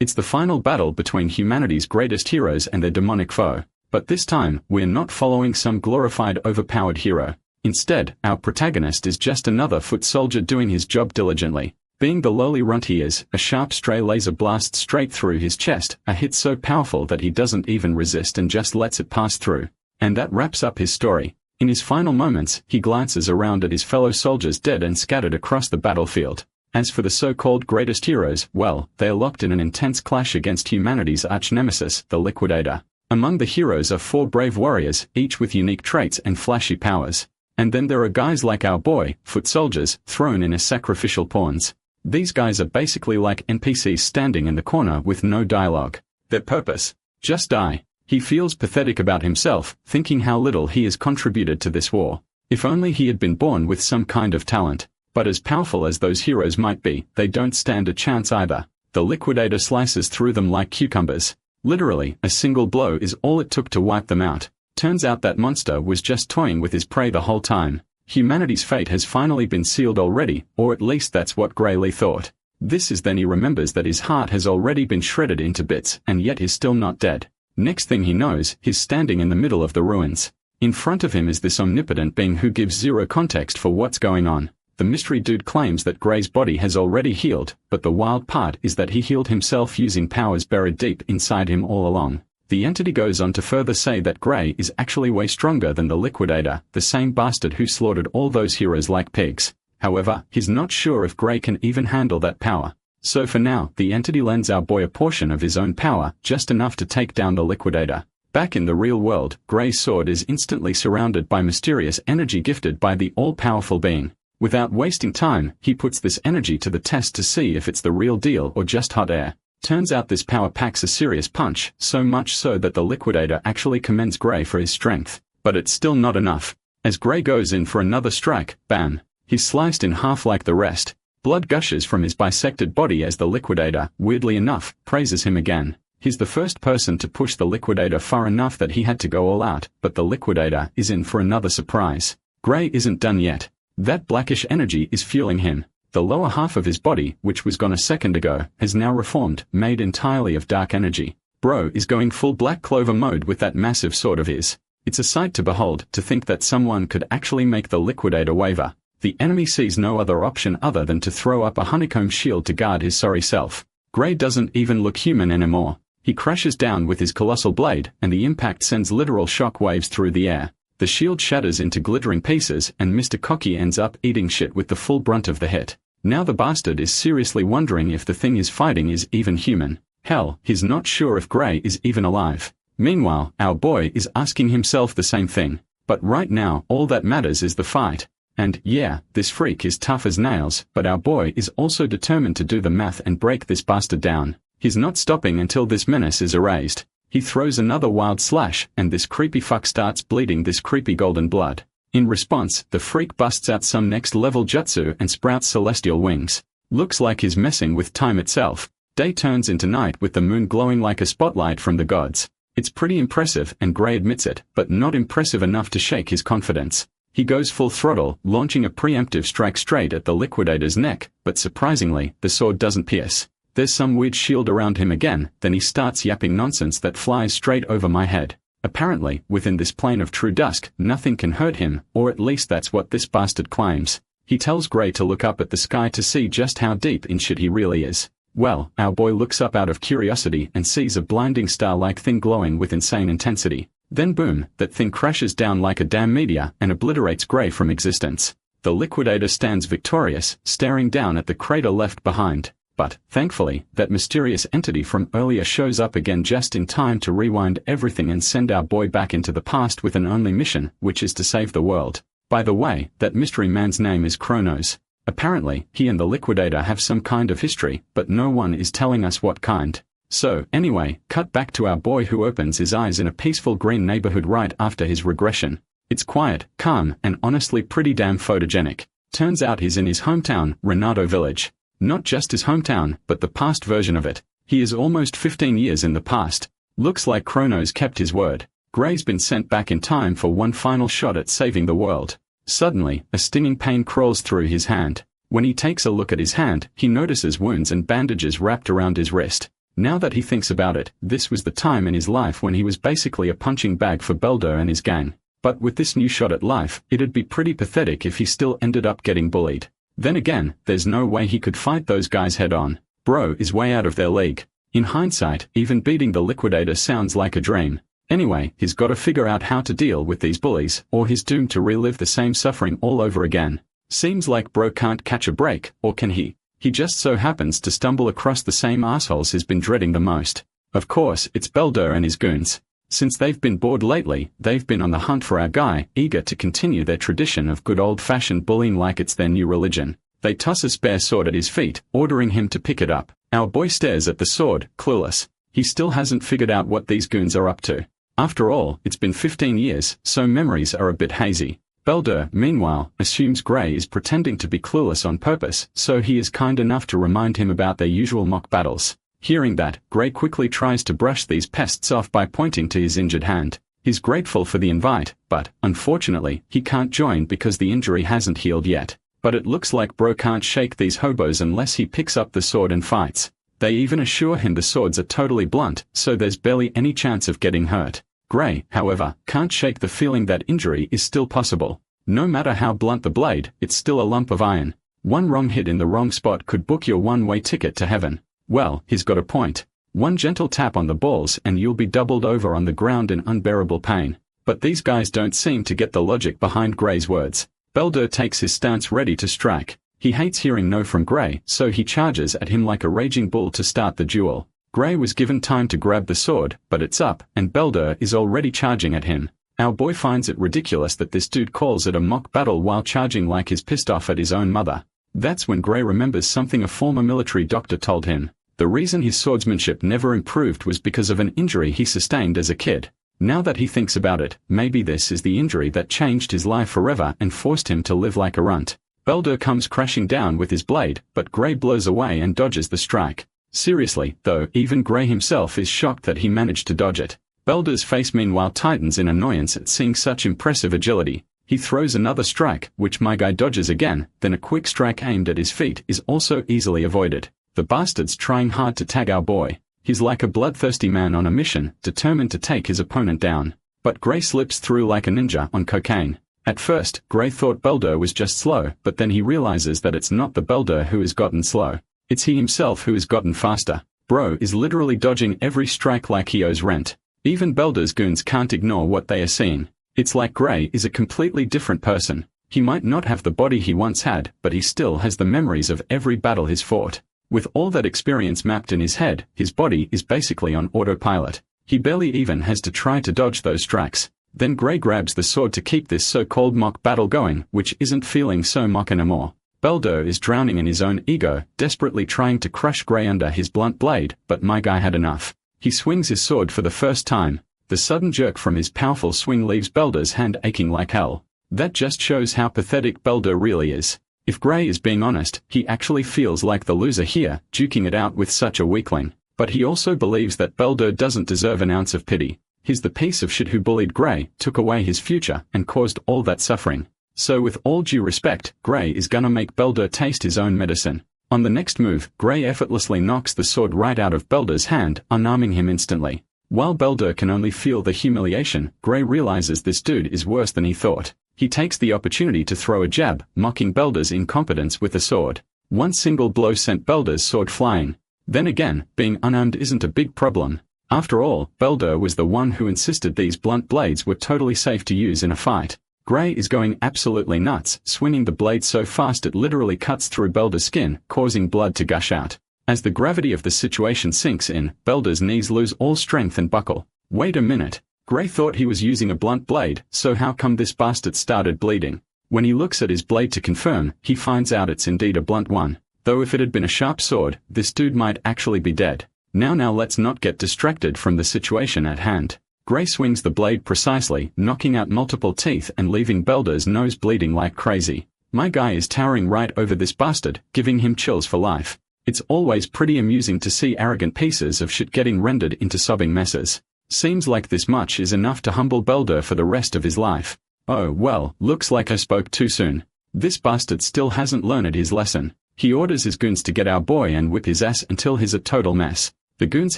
It's the final battle between humanity's greatest heroes and their demonic foe. But this time, we're not following some glorified overpowered hero. Instead, our protagonist is just another foot soldier doing his job diligently. Being the lowly runt he is, a sharp stray laser blasts straight through his chest, a hit so powerful that he doesn't even resist and just lets it pass through. And that wraps up his story. In his final moments, he glances around at his fellow soldiers dead and scattered across the battlefield. As for the so-called greatest heroes, well, they are locked in an intense clash against humanity's arch-nemesis, the Liquidator. Among the heroes are 4 brave warriors, each with unique traits and flashy powers. And then there are guys like our boy, foot soldiers, thrown in as sacrificial pawns. These guys are basically like NPCs standing in the corner with no dialogue. Their purpose? Just die. He feels pathetic about himself, thinking how little he has contributed to this war. If only he had been born with some kind of talent. But as powerful as those heroes might be, they don't stand a chance either. The Liquidator slices through them like cucumbers. Literally, a single blow is all it took to wipe them out. Turns out that monster was just toying with his prey the whole time. Humanity's fate has finally been sealed already, or at least that's what Graylee thought. This is then he remembers that his heart has already been shredded into bits, and yet he's still not dead. Next thing he knows, he's standing in the middle of the ruins. In front of him is this omnipotent being who gives zero context for what's going on. The mystery dude claims that Gray's body has already healed, but the wild part is that he healed himself using powers buried deep inside him all along. The entity goes on to further say that Gray is actually way stronger than the Liquidator, the same bastard who slaughtered all those heroes like pigs. However, he's not sure if Gray can even handle that power. So for now, the entity lends our boy a portion of his own power, just enough to take down the Liquidator. Back in the real world, Gray's sword is instantly surrounded by mysterious energy gifted by the all-powerful being. Without wasting time, he puts this energy to the test to see if it's the real deal or just hot air. Turns out this power packs a serious punch, so much so that the Liquidator actually commends Gray for his strength. But it's still not enough. As Gray goes in for another strike, bam! He's sliced in half like the rest. Blood gushes from his bisected body as the Liquidator, weirdly enough, praises him again. He's the first person to push the Liquidator far enough that he had to go all out, but the Liquidator is in for another surprise. Gray isn't done yet. That blackish energy is fueling him. The lower half of his body, which was gone a second ago, has now reformed, made entirely of dark energy. Bro is going full Black Clover mode with that massive sword of his. It's a sight to behold, to think that someone could actually make the Liquidator waver. The enemy sees no other option other than to throw up a honeycomb shield to guard his sorry self. Gray doesn't even look human anymore. He crashes down with his colossal blade, and the impact sends literal shock waves through the air. The shield shatters into glittering pieces, and Mr. Cocky ends up eating shit with the full brunt of the hit. Now the bastard is seriously wondering if the thing he's fighting is even human. Hell, he's not sure if Gray is even alive. Meanwhile, our boy is asking himself the same thing. But right now, all that matters is the fight. And, yeah, this freak is tough as nails, but our boy is also determined to do the math and break this bastard down. He's not stopping until this menace is erased. He throws another wild slash, and this creepy fuck starts bleeding this creepy golden blood. In response, the freak busts out some next-level jutsu and sprouts celestial wings. Looks like he's messing with time itself. Day turns into night with the moon glowing like a spotlight from the gods. It's pretty impressive, and Gray admits it, but not impressive enough to shake his confidence. He goes full throttle, launching a preemptive strike straight at the Liquidator's neck, but surprisingly, the sword doesn't pierce. There's some weird shield around him again, then he starts yapping nonsense that flies straight over my head. Apparently, within this plane of true dusk, nothing can hurt him, or at least that's what this bastard claims. He tells Gray to look up at the sky to see just how deep in shit he really is. Well, our boy looks up out of curiosity and sees a blinding star-like thing glowing with insane intensity. Then boom, that thing crashes down like a damn meteor and obliterates Gray from existence. The Liquidator stands victorious, staring down at the crater left behind. But, thankfully, that mysterious entity from earlier shows up again just in time to rewind everything and send our boy back into the past with an only mission, which is to save the world. By the way, that mystery man's name is Kronos. Apparently, he and the Liquidator have some kind of history, but no one is telling us what kind. So, anyway, cut back to our boy who opens his eyes in a peaceful green neighborhood right after his regression. It's quiet, calm, and honestly pretty damn photogenic. Turns out he's in his hometown, Renato Village. Not just his hometown, but the past version of it. He is almost 15 years in the past. Looks like Kronos kept his word. Gray's been sent back in time for one final shot at saving the world. Suddenly, a stinging pain crawls through his hand. When he takes a look at his hand, he notices wounds and bandages wrapped around his wrist. Now that he thinks about it, this was the time in his life when he was basically a punching bag for Belder and his gang. But with this new shot at life, it'd be pretty pathetic if he still ended up getting bullied. Then again, there's no way he could fight those guys head on. Bro is way out of their league. In hindsight, even beating the Liquidator sounds like a dream. Anyway, he's gotta figure out how to deal with these bullies, or he's doomed to relive the same suffering all over again. Seems like bro can't catch a break, or can he? He just so happens to stumble across the same assholes he's been dreading the most. Of course, it's Belder and his goons. Since they've been bored lately, they've been on the hunt for our guy, eager to continue their tradition of good old-fashioned bullying like it's their new religion. They toss a spare sword at his feet, ordering him to pick it up. Our boy stares at the sword, clueless. He still hasn't figured out what these goons are up to. After all, it's been 15 years, so memories are a bit hazy. Belder, meanwhile, assumes Gray is pretending to be clueless on purpose, so he is kind enough to remind him about their usual mock battles. Hearing that, Gray quickly tries to brush these pests off by pointing to his injured hand. He's grateful for the invite, but, unfortunately, he can't join because the injury hasn't healed yet. But it looks like bro can't shake these hobos unless he picks up the sword and fights. They even assure him the swords are totally blunt, so there's barely any chance of getting hurt. Gray, however, can't shake the feeling that injury is still possible. No matter how blunt the blade, it's still a lump of iron. One wrong hit in the wrong spot could book your one-way ticket to heaven. Well, he's got a point. One gentle tap on the balls and you'll be doubled over on the ground in unbearable pain. But these guys don't seem to get the logic behind Gray's words. Belder takes his stance ready to strike. He hates hearing no from Gray, so he charges at him like a raging bull to start the duel. Gray was given time to grab the sword, but it's up, and Belder is already charging at him. Our boy finds it ridiculous that this dude calls it a mock battle while charging like he's pissed off at his own mother. That's when Gray remembers something a former military doctor told him. The reason his swordsmanship never improved was because of an injury he sustained as a kid. Now that he thinks about it, maybe this is the injury that changed his life forever and forced him to live like a runt. Belder comes crashing down with his blade, but Gray blows away and dodges the strike. Seriously, though, even Gray himself is shocked that he managed to dodge it. Belder's face meanwhile tightens in annoyance at seeing such impressive agility. He throws another strike, which my guy dodges again, then a quick strike aimed at his feet is also easily avoided. The bastard's trying hard to tag our boy. He's like a bloodthirsty man on a mission, determined to take his opponent down. But Gray slips through like a ninja on cocaine. At first, Gray thought Belder was just slow, but then he realizes that it's not the Belder who has gotten slow. It's he himself who has gotten faster. Bro is literally dodging every strike like he owes rent. Even Belder's goons can't ignore what they are seeing. It's like Gray is a completely different person. He might not have the body he once had, but he still has the memories of every battle he's fought. With all that experience mapped in his head, his body is basically on autopilot. He barely even has to try to dodge those strikes. Then Gray grabs the sword to keep this so-called mock battle going, which isn't feeling so mock anymore. Belder is drowning in his own ego, desperately trying to crush Gray under his blunt blade, but my guy had enough. He swings his sword for the first time. The sudden jerk from his powerful swing leaves Belder's hand aching like hell. That just shows how pathetic Belder really is. If Gray is being honest, he actually feels like the loser here, duking it out with such a weakling. But he also believes that Belder doesn't deserve an ounce of pity. He's the piece of shit who bullied Gray, took away his future, and caused all that suffering. So with all due respect, Gray is gonna make Belder taste his own medicine. On the next move, Gray effortlessly knocks the sword right out of Belder's hand, unarming him instantly. While Belder can only feel the humiliation, Gray realizes this dude is worse than he thought. He takes the opportunity to throw a jab, mocking Belder's incompetence with a sword. One single blow sent Belder's sword flying. Then again, being unarmed isn't a big problem. After all, Belder was the one who insisted these blunt blades were totally safe to use in a fight. Gray is going absolutely nuts, swinging the blade so fast it literally cuts through Belder's skin, causing blood to gush out. As the gravity of the situation sinks in, Belder's knees lose all strength and buckle. Wait a minute. Gray thought he was using a blunt blade, so how come this bastard started bleeding? When he looks at his blade to confirm, he finds out it's indeed a blunt one. Though if it had been a sharp sword, this dude might actually be dead. Now let's not get distracted from the situation at hand. Gray swings the blade precisely, knocking out multiple teeth and leaving Belder's nose bleeding like crazy. My guy is towering right over this bastard, giving him chills for life. It's always pretty amusing to see arrogant pieces of shit getting rendered into sobbing messes. Seems like this much is enough to humble Belder for the rest of his life. Oh well, looks like I spoke too soon. This bastard still hasn't learned his lesson. He orders his goons to get our boy and whip his ass until he's a total mess. The goons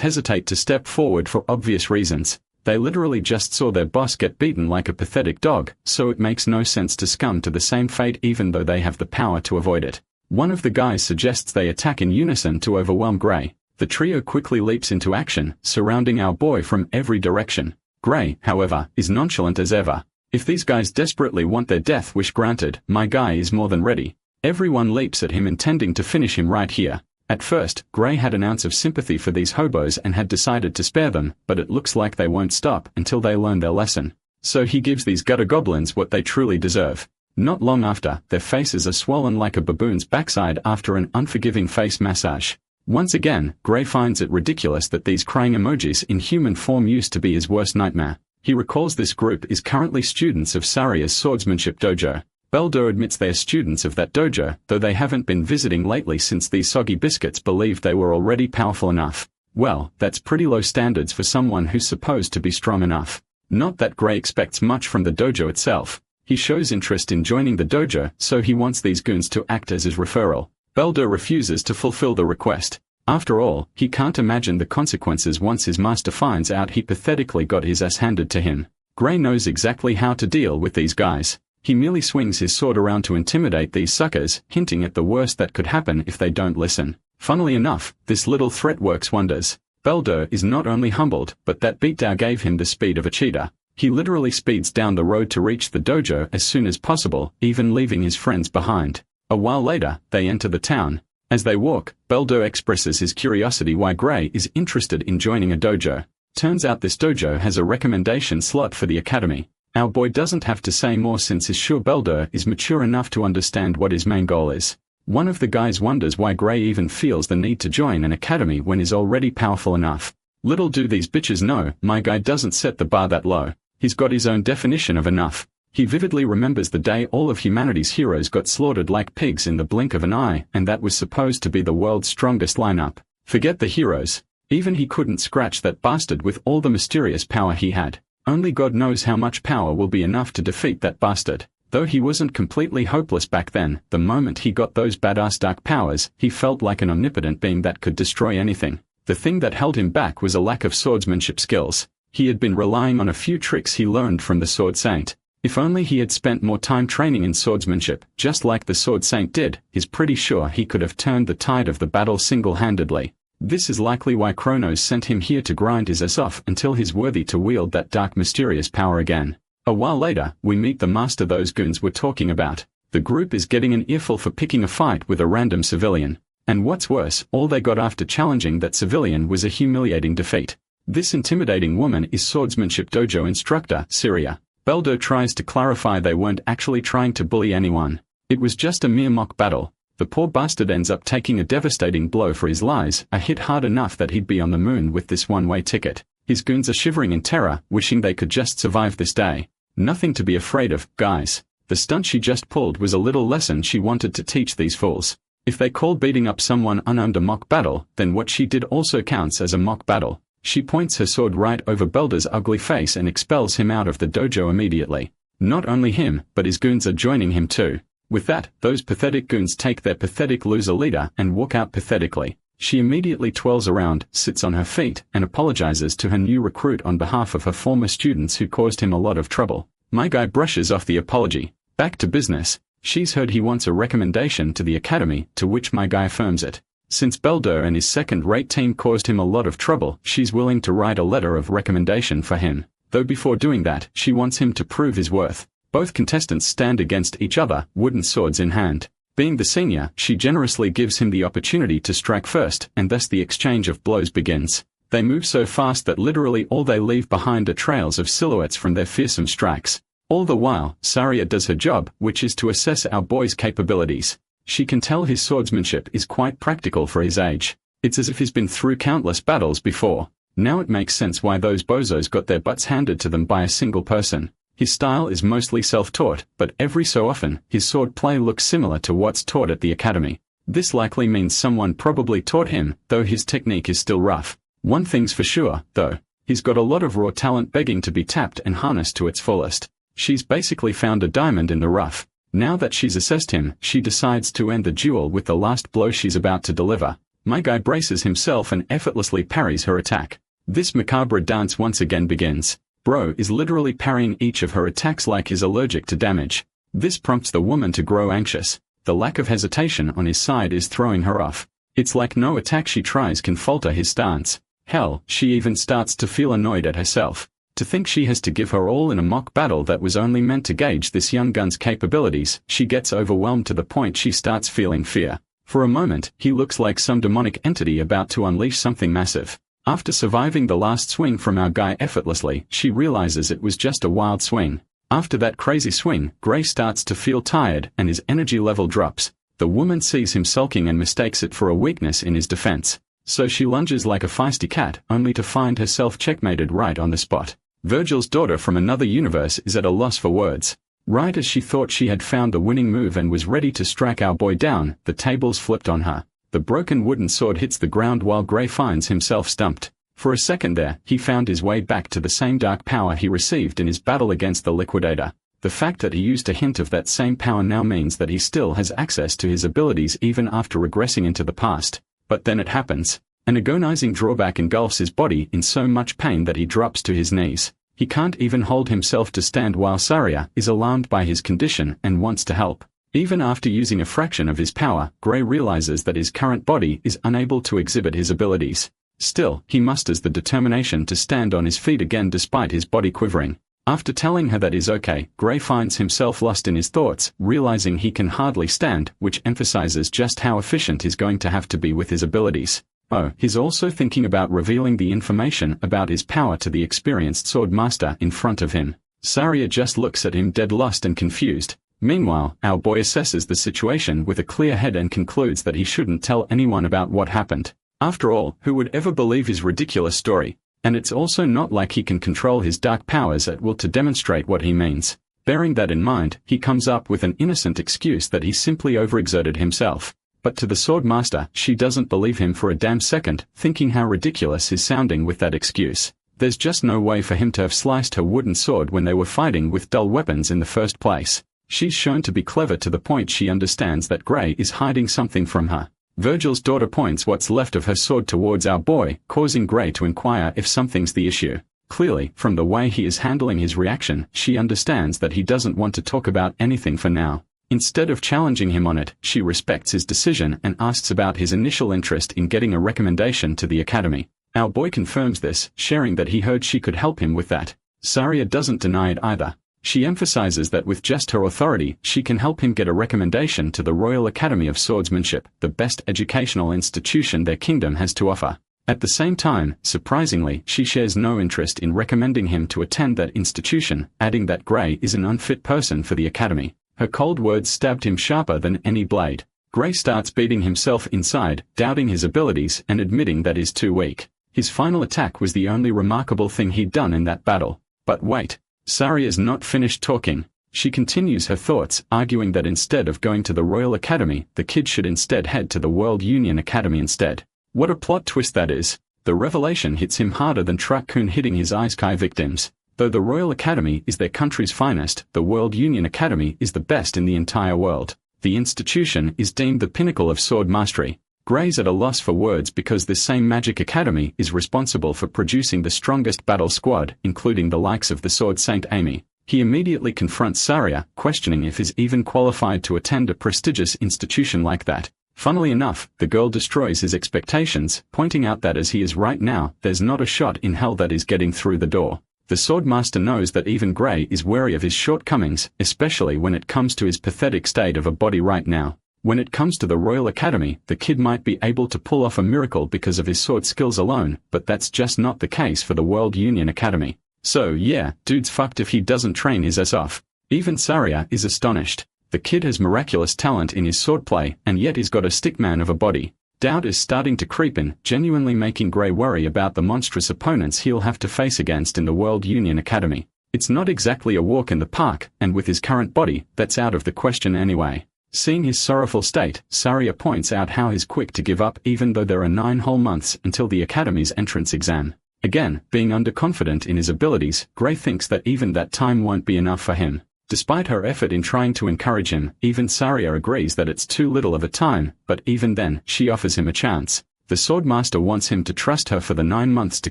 hesitate to step forward for obvious reasons. They literally just saw their boss get beaten like a pathetic dog, so it makes no sense to succumb to the same fate even though they have the power to avoid it. One of the guys suggests they attack in unison to overwhelm Gray. The trio quickly leaps into action, surrounding our boy from every direction. Gray, however, is nonchalant as ever. If these guys desperately want their death wish granted, my guy is more than ready. Everyone leaps at him intending to finish him right here. At first, Gray had an ounce of sympathy for these hobos and had decided to spare them, but it looks like they won't stop until they learn their lesson. So he gives these gutter goblins what they truly deserve. Not long after, their faces are swollen like a baboon's backside after an unforgiving face massage. Once again, Gray finds it ridiculous that these crying emojis in human form used to be his worst nightmare. He recalls this group is currently students of Saria's swordsmanship dojo. Belder admits they are students of that dojo, though they haven't been visiting lately since these soggy biscuits believed they were already powerful enough. Well, that's pretty low standards for someone who's supposed to be strong enough. Not that Gray expects much from the dojo itself. He shows interest in joining the dojo, so he wants these goons to act as his referral. Belder refuses to fulfill the request. After all, he can't imagine the consequences once his master finds out he pathetically got his ass handed to him. Gray knows exactly how to deal with these guys. He merely swings his sword around to intimidate these suckers, hinting at the worst that could happen if they don't listen. Funnily enough, this little threat works wonders. Belder is not only humbled, but that beatdown gave him the speed of a cheetah. He literally speeds down the road to reach the dojo as soon as possible, even leaving his friends behind. A while later, they enter the town. As they walk, Belder expresses his curiosity why Gray is interested in joining a dojo. Turns out this dojo has a recommendation slot for the academy. Our boy doesn't have to say more since he's sure Belder is mature enough to understand what his main goal is. One of the guys wonders why Gray even feels the need to join an academy when he's already powerful enough. Little do these bitches know, my guy doesn't set the bar that low. He's got his own definition of enough. He vividly remembers the day all of humanity's heroes got slaughtered like pigs in the blink of an eye, and that was supposed to be the world's strongest lineup. Forget the heroes. Even he couldn't scratch that bastard with all the mysterious power he had. Only God knows how much power will be enough to defeat that bastard. Though he wasn't completely hopeless back then, the moment he got those badass dark powers, he felt like an omnipotent being that could destroy anything. The thing that held him back was a lack of swordsmanship skills. He had been relying on a few tricks he learned from the Sword Saint. If only he had spent more time training in swordsmanship, just like the Sword Saint did, he's pretty sure he could have turned the tide of the battle single-handedly. This is likely why Kronos sent him here to grind his ass off until he's worthy to wield that dark mysterious power again. A while later, we meet the master those goons were talking about. The group is getting an earful for picking a fight with a random civilian. And what's worse, all they got after challenging that civilian was a humiliating defeat. This intimidating woman is swordsmanship dojo instructor, Syria. Belder tries to clarify they weren't actually trying to bully anyone. It was just a mere mock battle. The poor bastard ends up taking a devastating blow for his lies, a hit hard enough that he'd be on the moon with this one-way ticket. His goons are shivering in terror, wishing they could just survive this day. Nothing to be afraid of, guys. The stunt she just pulled was a little lesson she wanted to teach these fools. If they call beating up someone unarmed a mock battle, then what she did also counts as a mock battle. She points her sword right over Belder's ugly face and expels him out of the dojo immediately. Not only him, but his goons are joining him too. With that, those pathetic goons take their pathetic loser leader and walk out pathetically. She immediately twirls around, sits on her feet, and apologizes to her new recruit on behalf of her former students who caused him a lot of trouble. My guy brushes off the apology. Back to business. She's heard he wants a recommendation to the academy, to which my guy affirms it. Since Belder and his second-rate team caused him a lot of trouble, she's willing to write a letter of recommendation for him. Though before doing that, she wants him to prove his worth. Both contestants stand against each other, wooden swords in hand. Being the senior, she generously gives him the opportunity to strike first, and thus the exchange of blows begins. They move so fast that literally all they leave behind are trails of silhouettes from their fearsome strikes. All the while, Saria does her job, which is to assess our boy's capabilities. She can tell his swordsmanship is quite practical for his age. It's as if he's been through countless battles before. Now it makes sense why those bozos got their butts handed to them by a single person. His style is mostly self-taught, but every so often, his sword play looks similar to what's taught at the academy. This likely means someone probably taught him, though his technique is still rough. One thing's for sure, though. He's got a lot of raw talent begging to be tapped and harnessed to its fullest. She's basically found a diamond in the rough. Now that she's assessed him, she decides to end the duel with the last blow she's about to deliver. My guy braces himself and effortlessly parries her attack. This macabre dance once again begins. Bro is literally parrying each of her attacks like he's allergic to damage. This prompts the woman to grow anxious. The lack of hesitation on his side is throwing her off. It's like no attack she tries can falter his stance. Hell, she even starts to feel annoyed at herself. To think she has to give her all in a mock battle that was only meant to gauge this young gun's capabilities, she gets overwhelmed to the point she starts feeling fear. For a moment, he looks like some demonic entity about to unleash something massive. After surviving the last swing from our guy effortlessly, she realizes it was just a wild swing. After that crazy swing, Gray starts to feel tired and his energy level drops. The woman sees him sulking and mistakes it for a weakness in his defense. So she lunges like a feisty cat, only to find herself checkmated right on the spot. Virgil's daughter from another universe is at a loss for words. Right as she thought she had found the winning move and was ready to strike our boy down, the tables flipped on her. The broken wooden sword hits the ground while Gray finds himself stumped. For a second there, he found his way back to the same dark power he received in his battle against the Liquidator. The fact that he used a hint of that same power now means that he still has access to his abilities even after regressing into the past. But then it happens. An agonizing drawback engulfs his body in so much pain that he drops to his knees. He can't even hold himself to stand while Saria is alarmed by his condition and wants to help. Even after using a fraction of his power, Gray realizes that his current body is unable to exhibit his abilities. Still, he musters the determination to stand on his feet again despite his body quivering. After telling her that is okay, Gray finds himself lost in his thoughts, realizing he can hardly stand, which emphasizes just how efficient he's going to have to be with his abilities. Oh, he's also thinking about revealing the information about his power to the experienced swordmaster in front of him. Saria just looks at him dead lost and confused. Meanwhile, our boy assesses the situation with a clear head and concludes that he shouldn't tell anyone about what happened. After all, who would ever believe his ridiculous story? And it's also not like he can control his dark powers at will to demonstrate what he means. Bearing that in mind, he comes up with an innocent excuse that he simply overexerted himself. But to the swordmaster, she doesn't believe him for a damn second, thinking how ridiculous he's sounding with that excuse. There's just no way for him to have sliced her wooden sword when they were fighting with dull weapons in the first place. She's shown to be clever to the point she understands that Gray is hiding something from her. Virgil's daughter points what's left of her sword towards our boy, causing Gray to inquire if something's the issue. Clearly, from the way he is handling his reaction, she understands that he doesn't want to talk about anything for now. Instead of challenging him on it, she respects his decision and asks about his initial interest in getting a recommendation to the academy. Our boy confirms this, sharing that he heard she could help him with that. Saria doesn't deny it either. She emphasizes that with just her authority, she can help him get a recommendation to the Royal Academy of Swordsmanship, the best educational institution their kingdom has to offer. At the same time, surprisingly, she shares no interest in recommending him to attend that institution, adding that Gray is an unfit person for the academy. Her cold words stabbed him sharper than any blade. Gray starts beating himself inside, doubting his abilities and admitting that he's too weak. His final attack was the only remarkable thing he'd done in that battle. But wait. Saria's not finished talking. She continues her thoughts, arguing that instead of going to the Royal Academy, the kid should instead head to the World Union Academy instead. What a plot twist that is. The revelation hits him harder than Truck-kun hitting his Isekai victims. Though the Royal Academy is their country's finest, the World Union Academy is the best in the entire world. The institution is deemed the pinnacle of sword mastery. Gray's at a loss for words because this same Magic Academy is responsible for producing the strongest battle squad, including the likes of the Sword Saint Amy. He immediately confronts Saria, questioning if he's even qualified to attend a prestigious institution like that. Funnily enough, the girl destroys his expectations, pointing out that as he is right now, there's not a shot in hell that is getting through the door. The Swordmaster knows that even Gray is wary of his shortcomings, especially when it comes to his pathetic state of a body right now. When it comes to the Royal Academy, the kid might be able to pull off a miracle because of his sword skills alone, but that's just not the case for the World Union Academy. So yeah, dude's fucked if he doesn't train his ass off. Even Saria is astonished. The kid has miraculous talent in his swordplay, and yet he's got a stickman of a body. Doubt is starting to creep in, genuinely making Gray worry about the monstrous opponents he'll have to face against in the World Union Academy. It's not exactly a walk in the park, and with his current body, that's out of the question anyway. Seeing his sorrowful state, Saria points out how he's quick to give up even though there are 9 whole months until the Academy's entrance exam. Again, being underconfident in his abilities, Gray thinks that even that time won't be enough for him. Despite her effort in trying to encourage him, even Saria agrees that it's too little of a time, but even then, she offers him a chance. The Swordmaster wants him to trust her for the 9 months to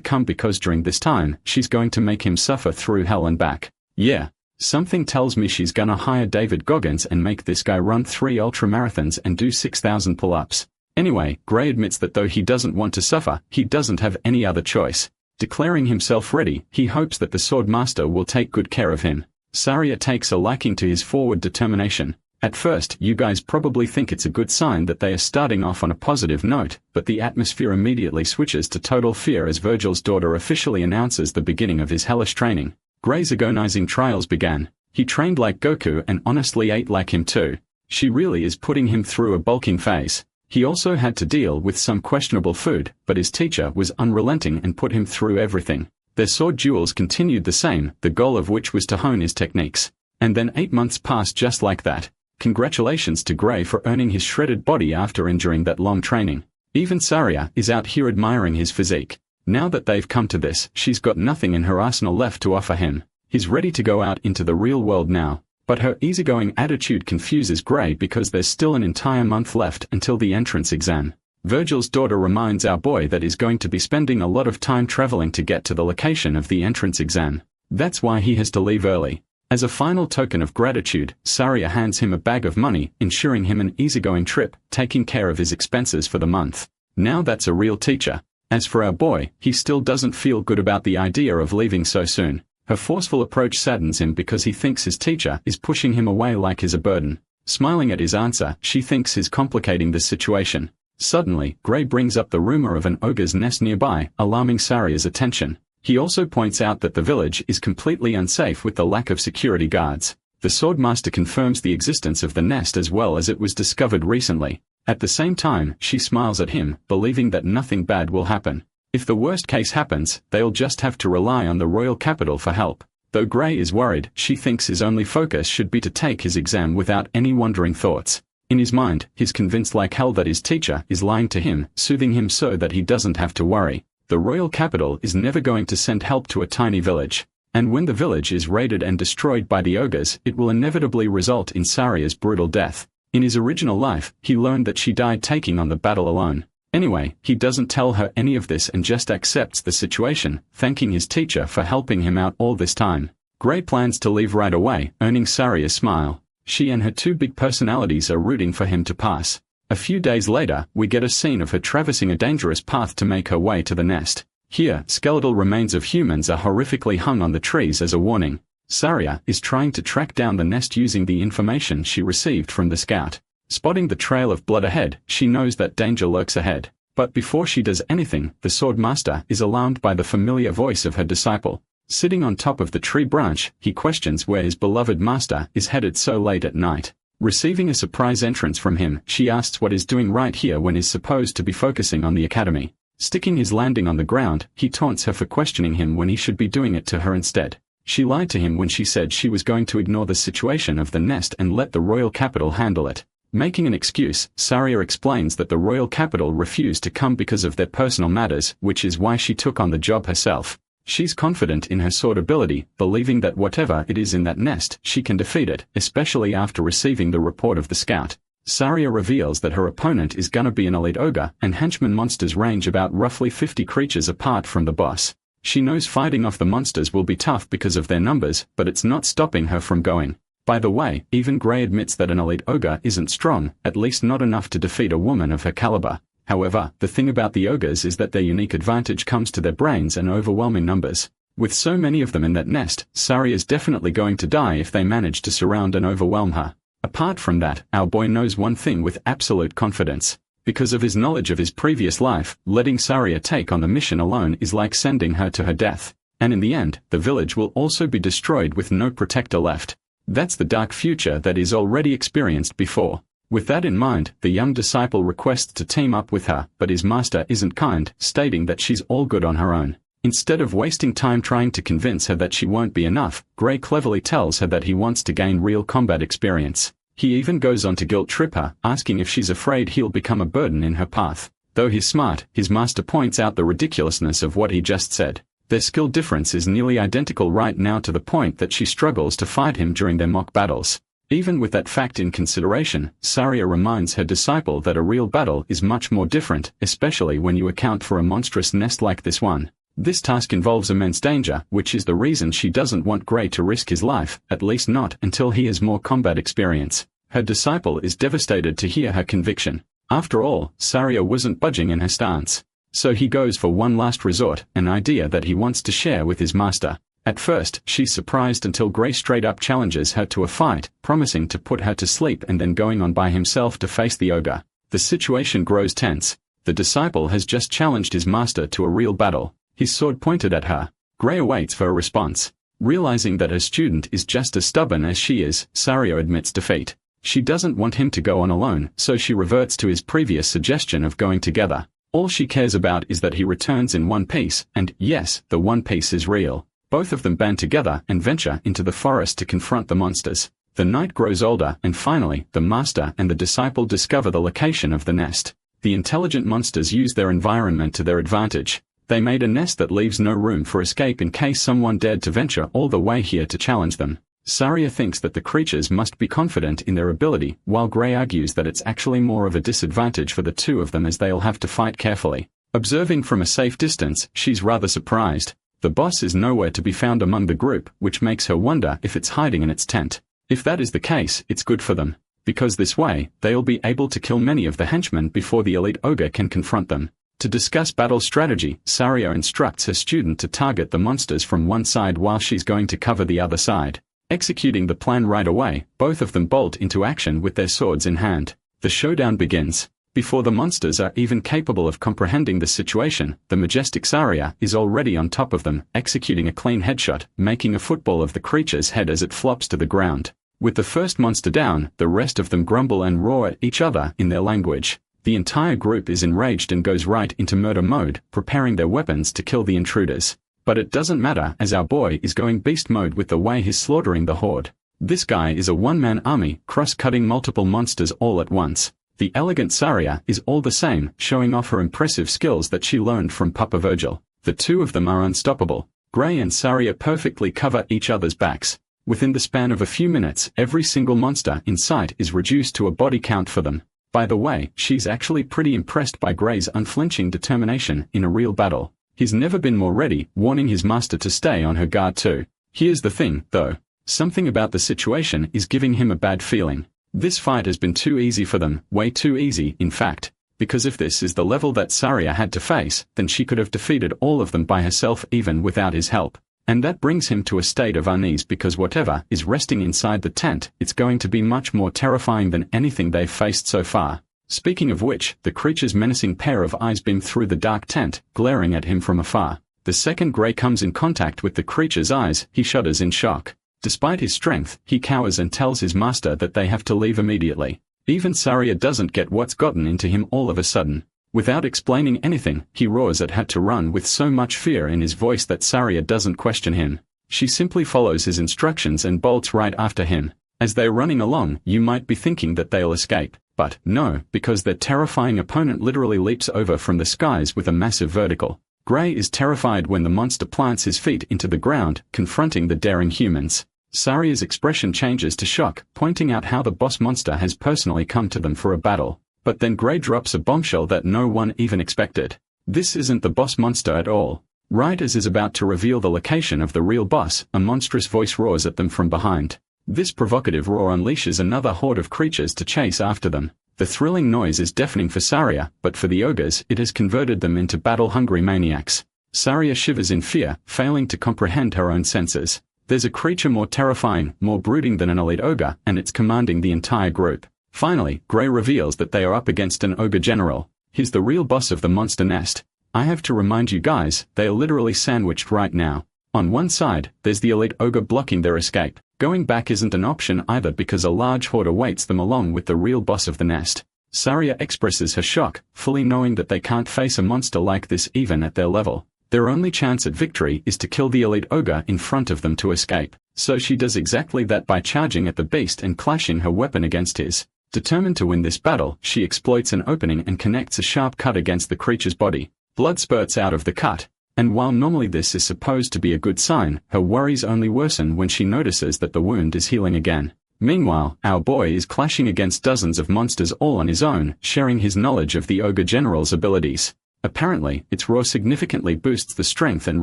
come because during this time, she's going to make him suffer through hell and back. Yeah. Something tells me she's gonna hire David Goggins and make this guy run 3 ultramarathons and do 6,000 pull-ups. Anyway, Gray admits that though he doesn't want to suffer, he doesn't have any other choice. Declaring himself ready, he hopes that the Swordmaster will take good care of him. Saria takes a liking to his forward determination. At first, you guys probably think it's a good sign that they are starting off on a positive note, but the atmosphere immediately switches to total fear as Virgil's daughter officially announces the beginning of his hellish training. Gray's agonizing trials began. He trained like Goku and honestly ate like him too. She really is putting him through a bulking phase. He also had to deal with some questionable food, but his teacher was unrelenting and put him through everything. Their sword duels continued the same, the goal of which was to hone his techniques. And then 8 months passed just like that. Congratulations to Gray for earning his shredded body after enduring that long training. Even Saria is out here admiring his physique. Now that they've come to this, she's got nothing in her arsenal left to offer him. He's ready to go out into the real world now. But her easygoing attitude confuses Gray because there's still an entire month left until the entrance exam. Virgil's daughter reminds our boy that he's going to be spending a lot of time traveling to get to the location of the entrance exam. That's why he has to leave early. As a final token of gratitude, Saria hands him a bag of money, ensuring him an easygoing trip, taking care of his expenses for the month. Now that's a real teacher. As for our boy, he still doesn't feel good about the idea of leaving so soon. Her forceful approach saddens him because he thinks his teacher is pushing him away like he's a burden. Smiling at his answer, she thinks he's complicating the situation. Suddenly, Gray brings up the rumor of an ogre's nest nearby, alarming Saria's attention. He also points out that the village is completely unsafe with the lack of security guards. The Swordmaster confirms the existence of the nest as well as it was discovered recently. At the same time, she smiles at him, believing that nothing bad will happen. If the worst case happens, they'll just have to rely on the royal capital for help. Though Gray is worried, she thinks his only focus should be to take his exam without any wandering thoughts. In his mind, he's convinced like hell that his teacher is lying to him, soothing him so that he doesn't have to worry. The royal capital is never going to send help to a tiny village. And when the village is raided and destroyed by the ogres, it will inevitably result in Saria's brutal death. In his original life, he learned that she died taking on the battle alone. Anyway, he doesn't tell her any of this and just accepts the situation, thanking his teacher for helping him out all this time. Gray plans to leave right away, earning Saria's smile. She and her 2 big personalities are rooting for him to pass. A few days later, we get a scene of her traversing a dangerous path to make her way to the nest. Here, skeletal remains of humans are horrifically hung on the trees as a warning. Saria is trying to track down the nest using the information she received from the scout. Spotting the trail of blood ahead, she knows that danger lurks ahead. But before she does anything, the Swordmaster is alarmed by the familiar voice of her disciple. Sitting on top of the tree branch, he questions where his beloved master is headed so late at night. Receiving a surprise entrance from him, she asks what he's doing right here when he's supposed to be focusing on the academy. Sticking his landing on the ground, he taunts her for questioning him when he should be doing it to her instead. She lied to him when she said she was going to ignore the situation of the nest and let the royal capital handle it. Making an excuse, Saria explains that the royal capital refused to come because of their personal matters, which is why she took on the job herself. She's confident in her sword ability, believing that whatever it is in that nest, she can defeat it, especially after receiving the report of the scout. Saria reveals that her opponent is gonna be an elite ogre, and henchman monsters range about roughly 50 creatures apart from the boss. She knows fighting off the monsters will be tough because of their numbers, but it's not stopping her from going. By the way, even Gray admits that an elite ogre isn't strong, at least not enough to defeat a woman of her caliber. However, the thing about the ogres is that their unique advantage comes to their brains and overwhelming numbers. With so many of them in that nest, Saria is definitely going to die if they manage to surround and overwhelm her. Apart from that, our boy knows one thing with absolute confidence. Because of his knowledge of his previous life, letting Saria take on the mission alone is like sending her to her death. And in the end, the village will also be destroyed with no protector left. That's the dark future that is already experienced before. With that in mind, the young disciple requests to team up with her, but his master isn't kind, stating that she's all good on her own. Instead of wasting time trying to convince her that she won't be enough, Gray cleverly tells her that he wants to gain real combat experience. He even goes on to guilt-trip her, asking if she's afraid he'll become a burden in her path. Though he's smart, his master points out the ridiculousness of what he just said. Their skill difference is nearly identical right now to the point that she struggles to fight him during their mock battles. Even with that fact in consideration, Saria reminds her disciple that a real battle is much more different, especially when you account for a monstrous nest like this one. This task involves immense danger, which is the reason she doesn't want Gray to risk his life, at least not until he has more combat experience. Her disciple is devastated to hear her conviction. After all, Saria wasn't budging in her stance. So he goes for one last resort, an idea that he wants to share with his master. At first, she's surprised until Gray straight up challenges her to a fight, promising to put her to sleep and then going on by himself to face the ogre. The situation grows tense. The disciple has just challenged his master to a real battle, his sword pointed at her. Gray awaits for a response. Realizing that her student is just as stubborn as she is, Saria admits defeat. She doesn't want him to go on alone, so she reverts to his previous suggestion of going together. All she cares about is that he returns in one piece, and yes, the one piece is real. Both of them band together and venture into the forest to confront the monsters. The night grows older, and finally, the master and the disciple discover the location of the nest. The intelligent monsters use their environment to their advantage. They made a nest that leaves no room for escape in case someone dared to venture all the way here to challenge them. Saria thinks that the creatures must be confident in their ability, while Gray argues that it's actually more of a disadvantage for the two of them as they'll have to fight carefully. Observing from a safe distance, she's rather surprised. The boss is nowhere to be found among the group, which makes her wonder if it's hiding in its tent. If that is the case, it's good for them, because this way, they'll be able to kill many of the henchmen before the elite ogre can confront them. To discuss battle strategy, Saria instructs her student to target the monsters from one side while she's going to cover the other side. Executing the plan right away, both of them bolt into action with their swords in hand. The showdown begins. Before the monsters are even capable of comprehending the situation, the majestic Saria is already on top of them, executing a clean headshot, making a football of the creature's head as it flops to the ground. With the first monster down, the rest of them grumble and roar at each other in their language. The entire group is enraged and goes right into murder mode, preparing their weapons to kill the intruders. But it doesn't matter, as our boy is going beast mode with the way he's slaughtering the horde. This guy is a one-man army, cross-cutting multiple monsters all at once. The elegant Saria is all the same, showing off her impressive skills that she learned from Papa Virgil. The two of them are unstoppable. Gray and Saria perfectly cover each other's backs. Within the span of a few minutes, every single monster in sight is reduced to a body count for them. By the way, she's actually pretty impressed by Gray's unflinching determination in a real battle. He's never been more ready, warning his master to stay on her guard too. Here's the thing, though. Something about the situation is giving him a bad feeling. This fight has been too easy for them, way too easy, in fact. Because if this is the level that Saria had to face, then she could have defeated all of them by herself even without his help. And that brings him to a state of unease because whatever is resting inside the tent, it's going to be much more terrifying than anything they've faced so far. Speaking of which, the creature's menacing pair of eyes beam through the dark tent, glaring at him from afar. The second Gray comes in contact with the creature's eyes, he shudders in shock. Despite his strength, he cowers and tells his master that they have to leave immediately. Even Saria doesn't get what's gotten into him all of a sudden. Without explaining anything, he roars at her to run with so much fear in his voice that Saria doesn't question him. She simply follows his instructions and bolts right after him. As they're running along, you might be thinking that they'll escape. But no, because their terrifying opponent literally leaps over from the skies with a massive vertical. Gray is terrified when the monster plants his feet into the ground, confronting the daring humans. Saria's expression changes to shock, pointing out how the boss monster has personally come to them for a battle. But then Gray drops a bombshell that no one even expected. This isn't the boss monster at all. Right as is about to reveal the location of the real boss, a monstrous voice roars at them from behind. This provocative roar unleashes another horde of creatures to chase after them. The thrilling noise is deafening for Saria, but for the ogres it has converted them into battle-hungry maniacs. Saria shivers in fear, failing to comprehend her own senses. There's a creature more terrifying, more brooding than an elite ogre, and it's commanding the entire group. Finally, Gray reveals that they are up against an ogre general. He's the real boss of the monster nest. I have to remind you guys, they are literally sandwiched right now. On one side, there's the elite ogre blocking their escape. Going back isn't an option either because a large horde awaits them along with the real boss of the nest. Saria expresses her shock, fully knowing that they can't face a monster like this even at their level. Their only chance at victory is to kill the elite ogre in front of them to escape. So she does exactly that by charging at the beast and clashing her weapon against his. Determined to win this battle, she exploits an opening and connects a sharp cut against the creature's body. Blood spurts out of the cut. And while normally this is supposed to be a good sign, her worries only worsen when she notices that the wound is healing again. Meanwhile, our boy is clashing against dozens of monsters all on his own, sharing his knowledge of the Ogre General's abilities. Apparently, its roar significantly boosts the strength and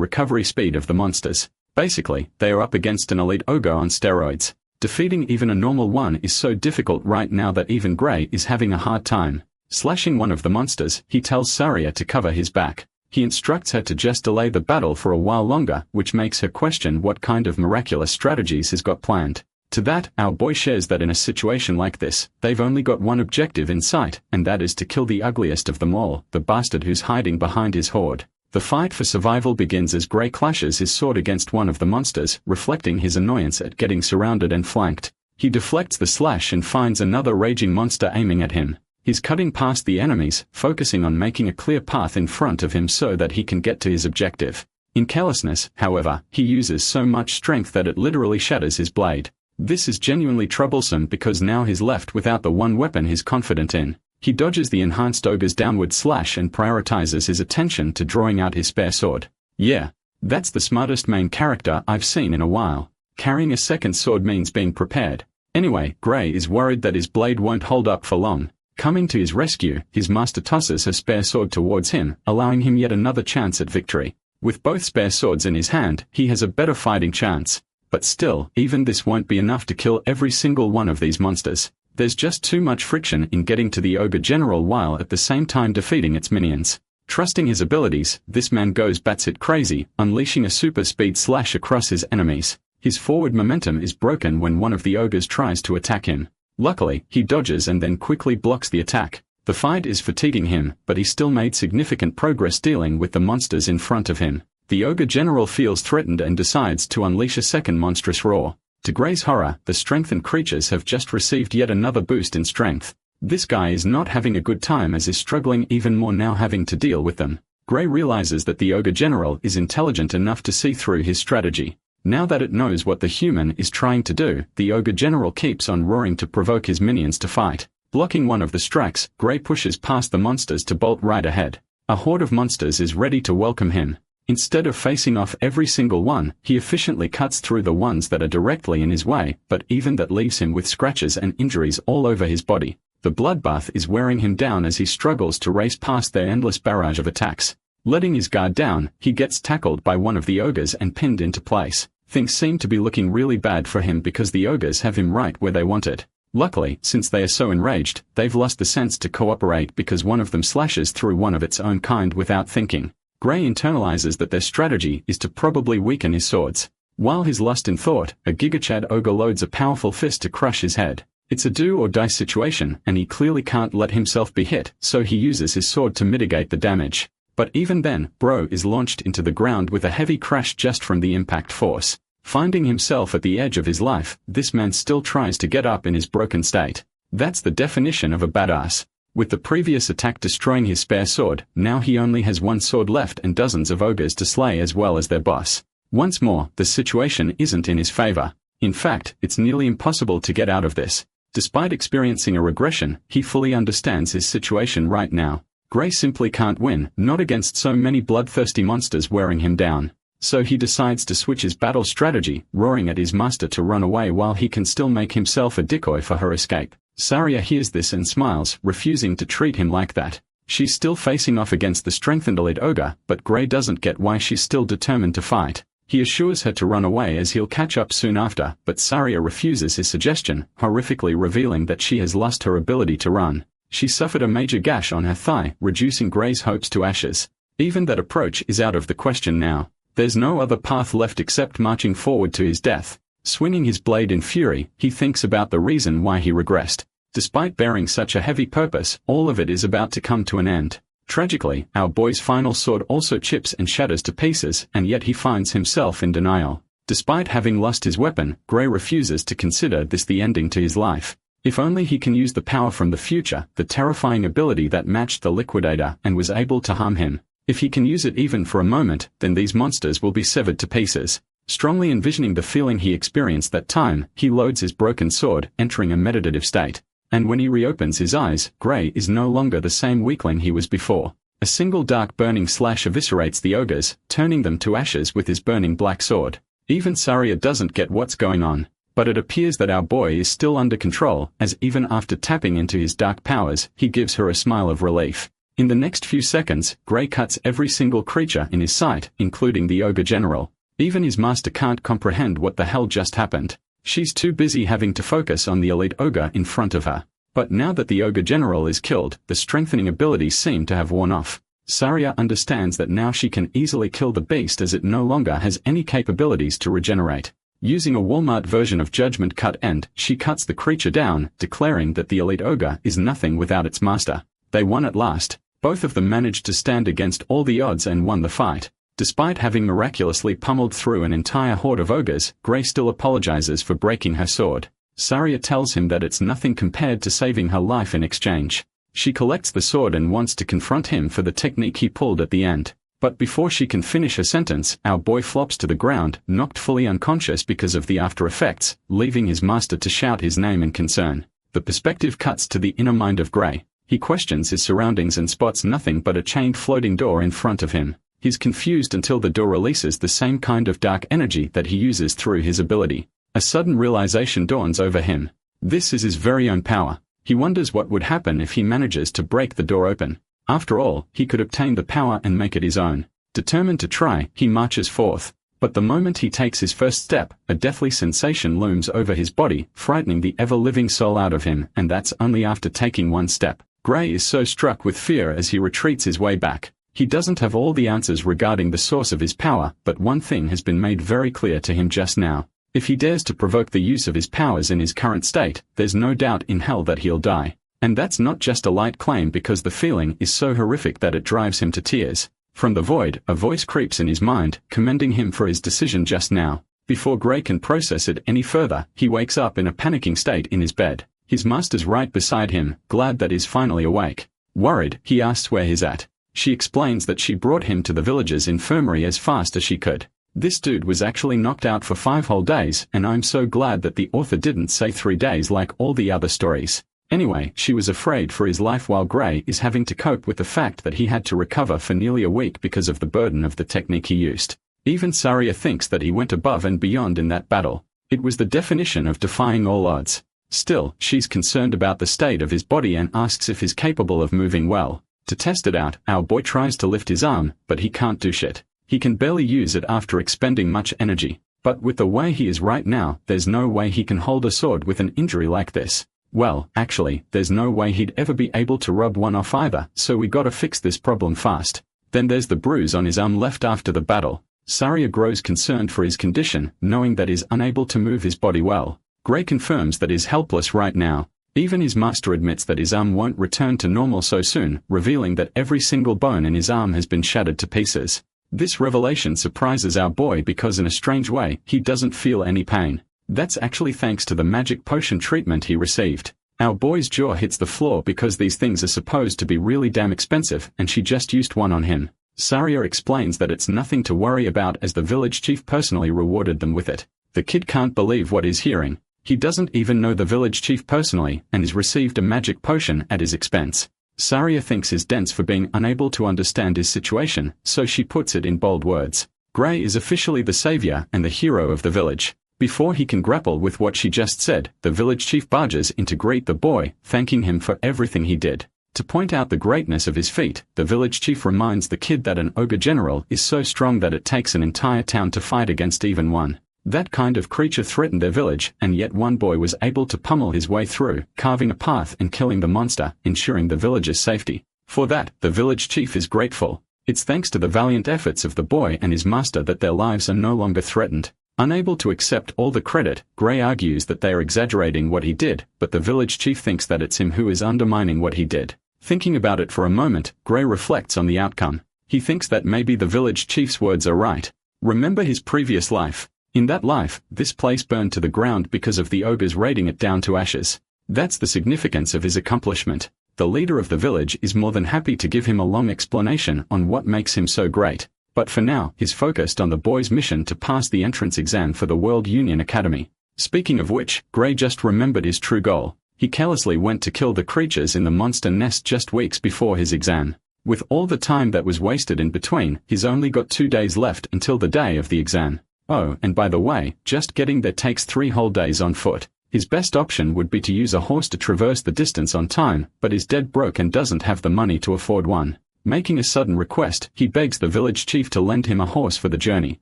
recovery speed of the monsters. Basically, they are up against an elite ogre on steroids. Defeating even a normal one is so difficult right now that even Gray is having a hard time. Slashing one of the monsters, he tells Saria to cover his back. He instructs her to just delay the battle for a while longer, which makes her question what kind of miraculous strategies he's got planned. To that, our boy shares that in a situation like this, they've only got one objective in sight, and that is to kill the ugliest of them all, the bastard who's hiding behind his horde. The fight for survival begins as Gray clashes his sword against one of the monsters, reflecting his annoyance at getting surrounded and flanked. He deflects the slash and finds another raging monster aiming at him. He's cutting past the enemies, focusing on making a clear path in front of him so that he can get to his objective. In carelessness, however, he uses so much strength that it literally shatters his blade. This is genuinely troublesome because now he's left without the one weapon he's confident in. He dodges the enhanced ogre's downward slash and prioritizes his attention to drawing out his spare sword. Yeah, that's the smartest main character I've seen in a while. Carrying a second sword means being prepared. Anyway, Gray is worried that his blade won't hold up for long. Coming to his rescue, his master tosses her spare sword towards him, allowing him yet another chance at victory. With both spare swords in his hand, he has a better fighting chance. But still, even this won't be enough to kill every single one of these monsters. There's just too much friction in getting to the Ogre General while at the same time defeating its minions. Trusting his abilities, this man goes batshit crazy, unleashing a super speed slash across his enemies. His forward momentum is broken when one of the ogres tries to attack him. Luckily, he dodges and then quickly blocks the attack. The fight is fatiguing him, but he still made significant progress dealing with the monsters in front of him. The Ogre General feels threatened and decides to unleash a second monstrous roar. To Gray's horror, the strengthened creatures have just received yet another boost in strength. This guy is not having a good time as is struggling even more now having to deal with them. Gray realizes that the Ogre General is intelligent enough to see through his strategy. Now that it knows what the human is trying to do, the Ogre General keeps on roaring to provoke his minions to fight. Blocking one of the strikes, Gray pushes past the monsters to bolt right ahead. A horde of monsters is ready to welcome him. Instead of facing off every single one, he efficiently cuts through the ones that are directly in his way, but even that leaves him with scratches and injuries all over his body. The bloodbath is wearing him down as he struggles to race past their endless barrage of attacks. Letting his guard down, he gets tackled by one of the ogres and pinned into place. Things seem to be looking really bad for him because the ogres have him right where they wanted. Luckily, since they are so enraged, they've lost the sense to cooperate because one of them slashes through one of its own kind without thinking. Gray internalizes that their strategy is to probably weaken his swords. While he's lost in thought, a Gigachad ogre loads a powerful fist to crush his head. It's a do-or-die situation, and he clearly can't let himself be hit, so he uses his sword to mitigate the damage. But even then, Bro is launched into the ground with a heavy crash just from the impact force. Finding himself at the edge of his life, this man still tries to get up in his broken state. That's the definition of a badass. With the previous attack destroying his spare sword, now he only has one sword left and dozens of ogres to slay as well as their boss. Once more, the situation isn't in his favor. In fact, it's nearly impossible to get out of this. Despite experiencing a regression, he fully understands his situation right now. Gray simply can't win, not against so many bloodthirsty monsters wearing him down. So he decides to switch his battle strategy, roaring at his master to run away while he can still make himself a decoy for her escape. Saria hears this and smiles, refusing to treat him like that. She's still facing off against the strengthened elite ogre, but Gray doesn't get why she's still determined to fight. He assures her to run away as he'll catch up soon after, but Saria refuses his suggestion, horrifically revealing that she has lost her ability to run. She suffered a major gash on her thigh, reducing Gray's hopes to ashes. Even that approach is out of the question now. There's no other path left except marching forward to his death. Swinging his blade in fury, he thinks about the reason why he regressed. Despite bearing such a heavy purpose, all of it is about to come to an end. Tragically, our boy's final sword also chips and shatters to pieces, and yet he finds himself in denial. Despite having lost his weapon, Gray refuses to consider this the ending to his life. If only he can use the power from the future, the terrifying ability that matched the Liquidator and was able to harm him. If he can use it even for a moment, then these monsters will be severed to pieces. Strongly envisioning the feeling he experienced that time, he loads his broken sword, entering a meditative state. And when he reopens his eyes, Gray is no longer the same weakling he was before. A single dark burning slash eviscerates the ogres, turning them to ashes with his burning black sword. Even Saria doesn't get what's going on. But it appears that our boy is still under control, as even after tapping into his dark powers, he gives her a smile of relief. In the next few seconds, Gray cuts every single creature in his sight, including the Ogre General. Even his master can't comprehend what the hell just happened. She's too busy having to focus on the elite ogre in front of her. But now that the Ogre General is killed, the strengthening abilities seem to have worn off. Saria understands that now she can easily kill the beast as it no longer has any capabilities to regenerate. Using a Walmart version of Judgment Cut End, she cuts the creature down, declaring that the elite ogre is nothing without its master. They won at last. Both of them managed to stand against all the odds and won the fight. Despite having miraculously pummeled through an entire horde of ogres, Gray still apologizes for breaking her sword. Saria tells him that it's nothing compared to saving her life in exchange. She collects the sword and wants to confront him for the technique he pulled at the end. But before she can finish her sentence, our boy flops to the ground, knocked fully unconscious because of the after effects, leaving his master to shout his name in concern. The perspective cuts to the inner mind of Gray. He questions his surroundings and spots nothing but a chained floating door in front of him. He's confused until the door releases the same kind of dark energy that he uses through his ability. A sudden realization dawns over him. This is his very own power. He wonders what would happen if he manages to break the door open. After all, he could obtain the power and make it his own. Determined to try, he marches forth. But the moment he takes his first step, a deathly sensation looms over his body, frightening the ever-living soul out of him, and that's only after taking one step. Gray is so struck with fear as he retreats his way back. He doesn't have all the answers regarding the source of his power, but one thing has been made very clear to him just now. If he dares to provoke the use of his powers in his current state, there's no doubt in hell that he'll die. And that's not just a light claim because the feeling is so horrific that it drives him to tears. From the void, a voice creeps in his mind, commending him for his decision just now. Before Gray can process it any further, he wakes up in a panicking state in his bed. His master's right beside him, glad that he's finally awake. Worried, he asks where he's at. She explains that she brought him to the village's infirmary as fast as she could. This dude was actually knocked out for 5 whole days, and I'm so glad that the author didn't say 3 days like all the other stories. Anyway, she was afraid for his life while Gray is having to cope with the fact that he had to recover for nearly a week because of the burden of the technique he used. Even Saria thinks that he went above and beyond in that battle. It was the definition of defying all odds. Still, she's concerned about the state of his body and asks if he's capable of moving well. To test it out, our boy tries to lift his arm, but he can't do shit. He can barely use it after expending much energy. But with the way he is right now, there's no way he can hold a sword with an injury like this. Well, actually, there's no way he'd ever be able to rub one off either, so we gotta fix this problem fast. Then there's the bruise on his arm left after the battle. Saria grows concerned for his condition, knowing that he's unable to move his body well. Gray confirms that he's helpless right now. Even his master admits that his arm won't return to normal so soon, revealing that every single bone in his arm has been shattered to pieces. This revelation surprises our boy because in a strange way, he doesn't feel any pain. That's actually thanks to the magic potion treatment he received. Our boy's jaw hits the floor because these things are supposed to be really damn expensive, and she just used one on him. Saria explains that it's nothing to worry about as the village chief personally rewarded them with it. The kid can't believe what he's hearing. He doesn't even know the village chief personally, and has received a magic potion at his expense. Saria thinks he's dense for being unable to understand his situation, so she puts it in bold words. Gray is officially the savior and the hero of the village. Before he can grapple with what she just said, the village chief barges in to greet the boy, thanking him for everything he did. To point out the greatness of his feat, the village chief reminds the kid that an ogre general is so strong that it takes an entire town to fight against even one. That kind of creature threatened their village, and yet one boy was able to pummel his way through, carving a path and killing the monster, ensuring the village's safety. For that, the village chief is grateful. It's thanks to the valiant efforts of the boy and his master that their lives are no longer threatened. Unable to accept all the credit, Gray argues that they are exaggerating what he did, but the village chief thinks that it's him who is undermining what he did. Thinking about it for a moment, Gray reflects on the outcome. He thinks that maybe the village chief's words are right. Remember his previous life. In that life, this place burned to the ground because of the ogres raiding it down to ashes. That's the significance of his accomplishment. The leader of the village is more than happy to give him a long explanation on what makes him so great. But for now, he's focused on the boy's mission to pass the entrance exam for the World Union Academy. Speaking of which, Gray just remembered his true goal. He carelessly went to kill the creatures in the monster nest just weeks before his exam. With all the time that was wasted in between, he's only got 2 days left until the day of the exam. Oh, and by the way, just getting there takes 3 whole days on foot. His best option would be to use a horse to traverse the distance on time, but is dead broke and doesn't have the money to afford one. Making a sudden request, he begs the village chief to lend him a horse for the journey.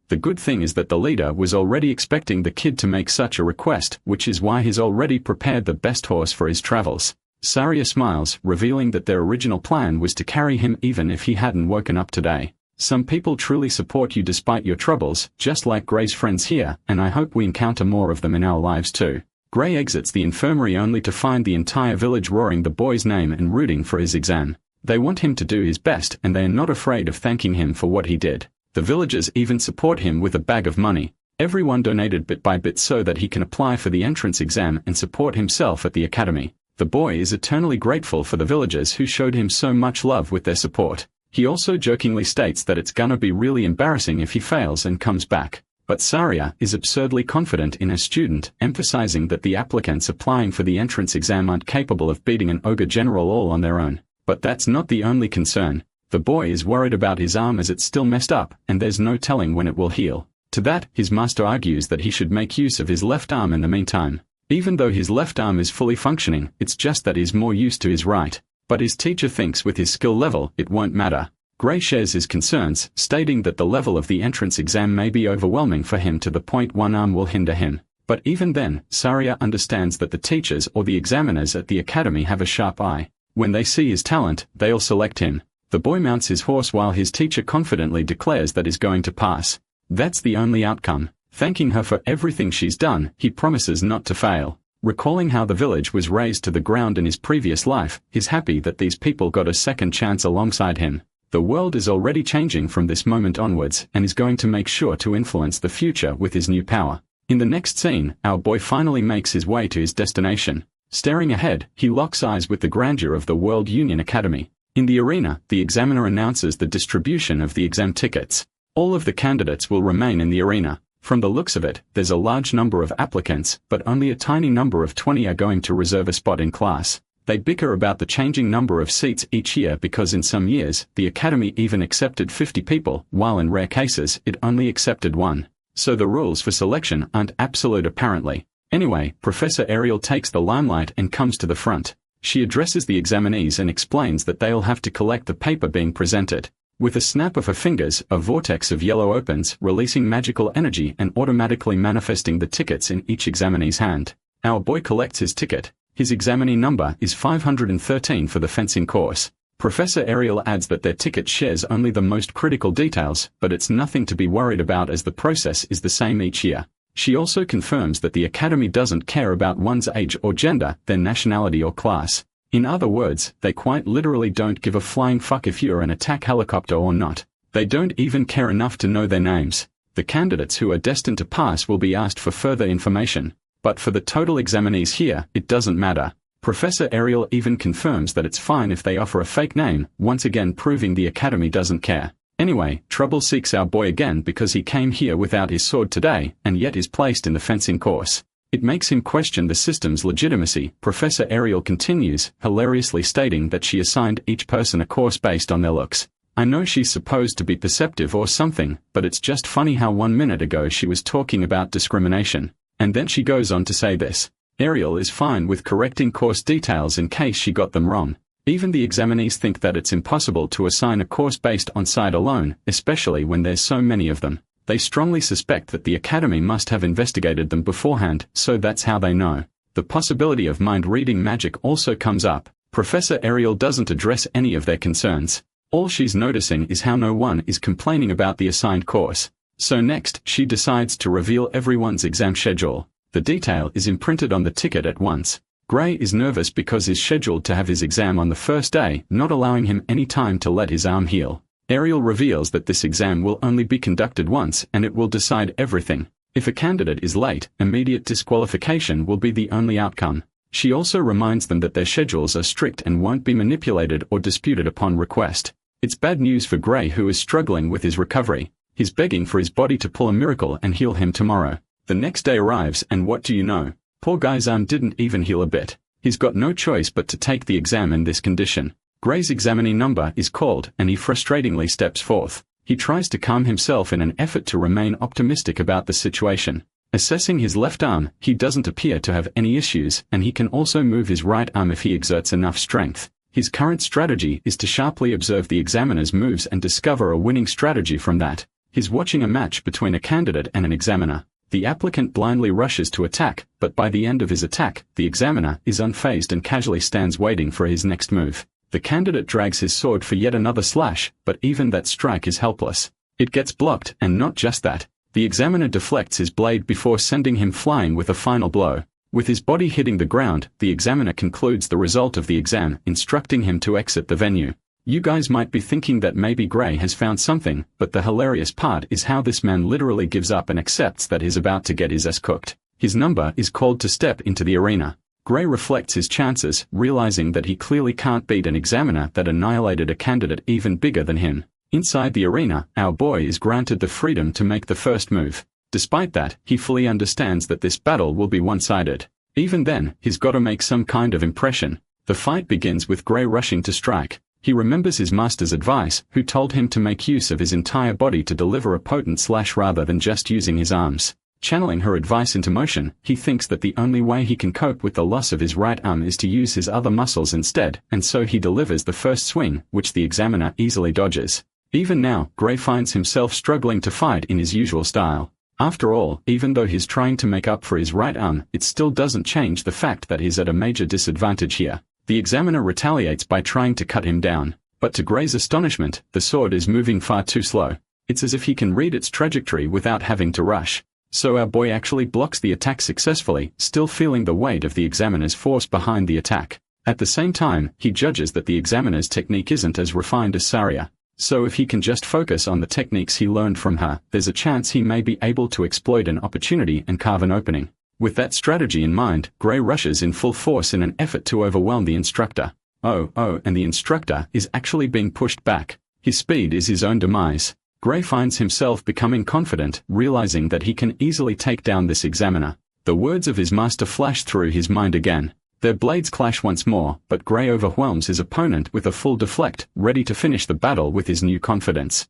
The good thing is that the leader was already expecting the kid to make such a request, which is why he's already prepared the best horse for his travels. Saria smiles, revealing that their original plan was to carry him even if he hadn't woken up today. Some people truly support you despite your troubles, just like Gray's friends here, and I hope we encounter more of them in our lives too. Gray exits the infirmary only to find the entire village roaring the boy's name and rooting for his exam. They want him to do his best and they are not afraid of thanking him for what he did. The villagers even support him with a bag of money. Everyone donated bit by bit so that he can apply for the entrance exam and support himself at the academy. The boy is eternally grateful for the villagers who showed him so much love with their support. He also jokingly states that it's gonna be really embarrassing if he fails and comes back. But Saria is absurdly confident in her student, emphasizing that the applicants applying for the entrance exam aren't capable of beating an ogre general all on their own. But that's not the only concern. The boy is worried about his arm as it's still messed up, and there's no telling when it will heal. To that, his master argues that he should make use of his left arm in the meantime. Even though his left arm is fully functioning, it's just that he's more used to his right. But his teacher thinks with his skill level, it won't matter. Gray shares his concerns, stating that the level of the entrance exam may be overwhelming for him to the point one arm will hinder him. But even then, Saria understands that the teachers or the examiners at the academy have a sharp eye. When they see his talent, they'll select him. The boy mounts his horse while his teacher confidently declares that he's going to pass. That's the only outcome. Thanking her for everything she's done, he promises not to fail. Recalling how the village was razed to the ground in his previous life, he's happy that these people got a second chance alongside him. The world is already changing from this moment onwards and is going to make sure to influence the future with his new power. In the next scene, our boy finally makes his way to his destination. Staring ahead, he locks eyes with the grandeur of the World Union Academy. In the arena, the examiner announces the distribution of the exam tickets. All of the candidates will remain in the arena. From the looks of it, there's a large number of applicants, but only a tiny number of 20 are going to reserve a spot in class. They bicker about the changing number of seats each year because in some years, the academy even accepted 50 people, while in rare cases, it only accepted 1. So the rules for selection aren't absolute apparently. Anyway, Professor Ariel takes the limelight and comes to the front. She addresses the examinees and explains that they'll have to collect the paper being presented. With a snap of her fingers, a vortex of yellow opens, releasing magical energy and automatically manifesting the tickets in each examinee's hand. Our boy collects his ticket. His examinee number is 513 for the fencing course. Professor Ariel adds that their ticket shares only the most critical details, but it's nothing to be worried about as the process is the same each year. She also confirms that the academy doesn't care about one's age or gender, their nationality or class. In other words, they quite literally don't give a flying fuck if you're an attack helicopter or not. They don't even care enough to know their names. The candidates who are destined to pass will be asked for further information. But for the total examinees here, it doesn't matter. Professor Ariel even confirms that it's fine if they offer a fake name, once again proving the academy doesn't care. Anyway, trouble seeks our boy again because he came here without his sword today, and yet is placed in the fencing course. It makes him question the system's legitimacy. Professor Ariel continues, hilariously stating that she assigned each person a course based on their looks. I know she's supposed to be perceptive or something, but it's just funny how 1 minute ago she was talking about discrimination. And then she goes on to say this. Ariel is fine with correcting course details in case she got them wrong. Even the examinees think that it's impossible to assign a course based on sight alone, especially when there's so many of them. They strongly suspect that the academy must have investigated them beforehand, so that's how they know. The possibility of mind-reading magic also comes up. Professor Ariel doesn't address any of their concerns. All she's noticing is how no one is complaining about the assigned course. So next, she decides to reveal everyone's exam schedule. The detail is imprinted on the ticket at once. Gray is nervous because he's scheduled to have his exam on the first day, not allowing him any time to let his arm heal. Ariel reveals that this exam will only be conducted once and it will decide everything. If a candidate is late, immediate disqualification will be the only outcome. She also reminds them that their schedules are strict and won't be manipulated or disputed upon request. It's bad news for Gray, who is struggling with his recovery. He's begging for his body to pull a miracle and heal him tomorrow. The next day arrives and what do you know? Poor guy's arm didn't even heal a bit. He's got no choice but to take the exam in this condition. Gray's examinee number is called and he frustratingly steps forth. He tries to calm himself in an effort to remain optimistic about the situation. Assessing his left arm, he doesn't appear to have any issues, and he can also move his right arm if he exerts enough strength. His current strategy is to sharply observe the examiner's moves and discover a winning strategy from that. He's watching a match between a candidate and an examiner. The applicant blindly rushes to attack, but by the end of his attack, the examiner is unfazed and casually stands waiting for his next move. The candidate drags his sword for yet another slash, but even that strike is helpless. It gets blocked, and not just that. The examiner deflects his blade before sending him flying with a final blow. With his body hitting the ground, the examiner concludes the result of the exam, instructing him to exit the venue. You guys might be thinking that maybe Gray has found something, but the hilarious part is how this man literally gives up and accepts that he's about to get his ass cooked. His number is called to step into the arena. Gray reflects his chances, realizing that he clearly can't beat an examiner that annihilated a candidate even bigger than him. Inside the arena, our boy is granted the freedom to make the first move. Despite that, he fully understands that this battle will be one-sided. Even then, he's gotta make some kind of impression. The fight begins with Gray rushing to strike. He remembers his master's advice, who told him to make use of his entire body to deliver a potent slash rather than just using his arms. Channeling her advice into motion, he thinks that the only way he can cope with the loss of his right arm is to use his other muscles instead, and so he delivers the first swing, which the examiner easily dodges. Even now, Gray finds himself struggling to fight in his usual style. After all, even though he's trying to make up for his right arm, it still doesn't change the fact that he's at a major disadvantage here. The examiner retaliates by trying to cut him down. But to Gray's astonishment, the sword is moving far too slow. It's as if he can read its trajectory without having to rush. So our boy actually blocks the attack successfully, still feeling the weight of the examiner's force behind the attack. At the same time, he judges that the examiner's technique isn't as refined as Saria. So if he can just focus on the techniques he learned from her, there's a chance he may be able to exploit an opportunity and carve an opening. With that strategy in mind, Gray rushes in full force in an effort to overwhelm the instructor. And the instructor is actually being pushed back. His speed is his own demise. Gray finds himself becoming confident, realizing that he can easily take down this examiner. The words of his master flash through his mind again. Their blades clash once more, but Gray overwhelms his opponent with a full deflect, ready to finish the battle with his new confidence.